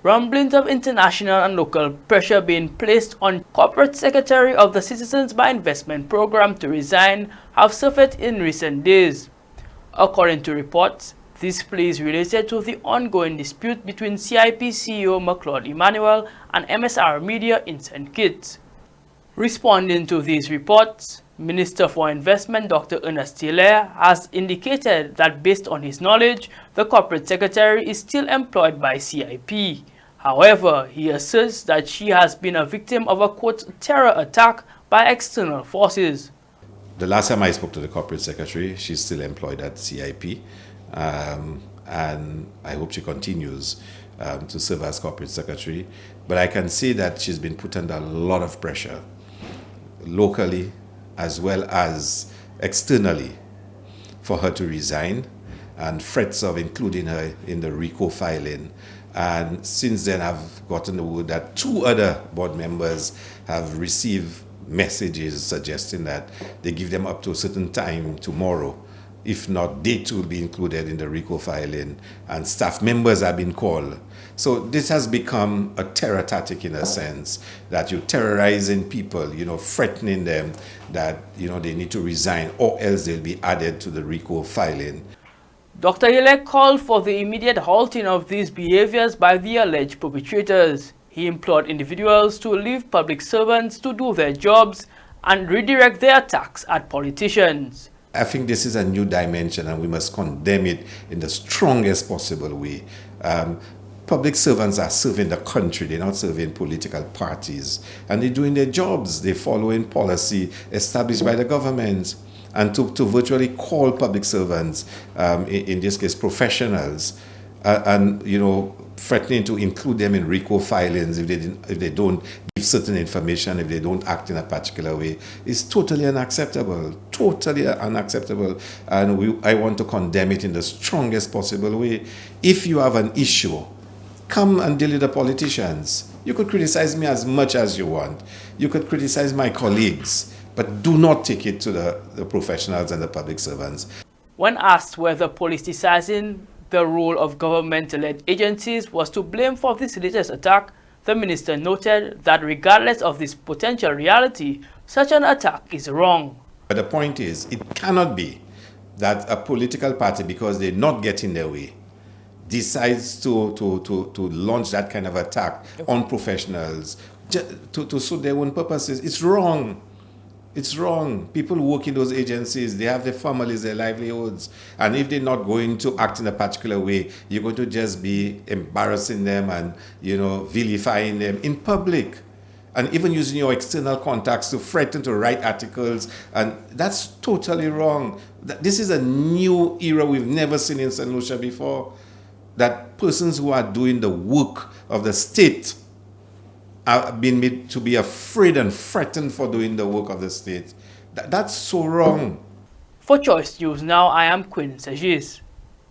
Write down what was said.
Rumblings of international and local pressure being placed on Corporate Secretary of the Citizens by Investment Program to resign have surfaced in recent days. According to reports, this plea is related to the ongoing dispute between CIP CEO McLeod Emmanuel and MSR Media in St. Kitts. Responding to these reports, Minister for Investment Dr. Ernest Hilaire has indicated that based on his knowledge, the Corporate Secretary is still employed by CIP. However, he asserts that she has been a victim of a quote terror attack by external forces. The last time I spoke to the Corporate Secretary, she's still employed at CIP, and I hope she continues to serve as Corporate Secretary. But I can see that she's been put under a lot of pressure, locally as well as externally, for her to resign, and threats of including her in the RICO filing. And since then, I've gotten the word that 2 other board members have received messages suggesting that they give them up to a certain time tomorrow. If not, they too will be included in the RICO filing, and staff members have been called. So this has become a terror tactic in a sense, that you're terrorizing people, threatening them that, they need to resign or else they'll be added to the RICO filing. Dr. Hilaire called for the immediate halting of these behaviors by the alleged perpetrators. He implored individuals to leave public servants to do their jobs and redirect their attacks at politicians. I think this is a new dimension and we must condemn it in the strongest possible way. Public servants are serving the country, they're not serving political parties. And they're doing their jobs, they're following policy established by the government. And to virtually call public servants, in this case professionals, and threatening to include them in RICO filings if they don't give certain information, if they don't act in a particular way, is totally unacceptable. Totally unacceptable. And I want to condemn it in the strongest possible way. If you have an issue, come and deal with the politicians. You could criticize me as much as you want. You could criticize my colleagues, but do not take it to the professionals and the public servants. When asked whether politicizing the role of government-led agencies was to blame for this latest attack, the minister noted that regardless of this potential reality, such an attack is wrong. But the point is, it cannot be that a political party, because they're not getting their way, decides to launch that kind of attack on professionals to suit their own purposes. It's wrong. It's wrong. People who work in those agencies, they have their families, their livelihoods. And if they're not going to act in a particular way, you're going to just be embarrassing them and, vilifying them in public. And even using your external contacts to threaten to write articles. And that's totally wrong. This is a new era we've never seen in St. Lucia before. That persons who are doing the work of the state are being made to be afraid and threatened for doing the work of the state. That's so wrong. For Choice News Now, I am Quinn St. Juste.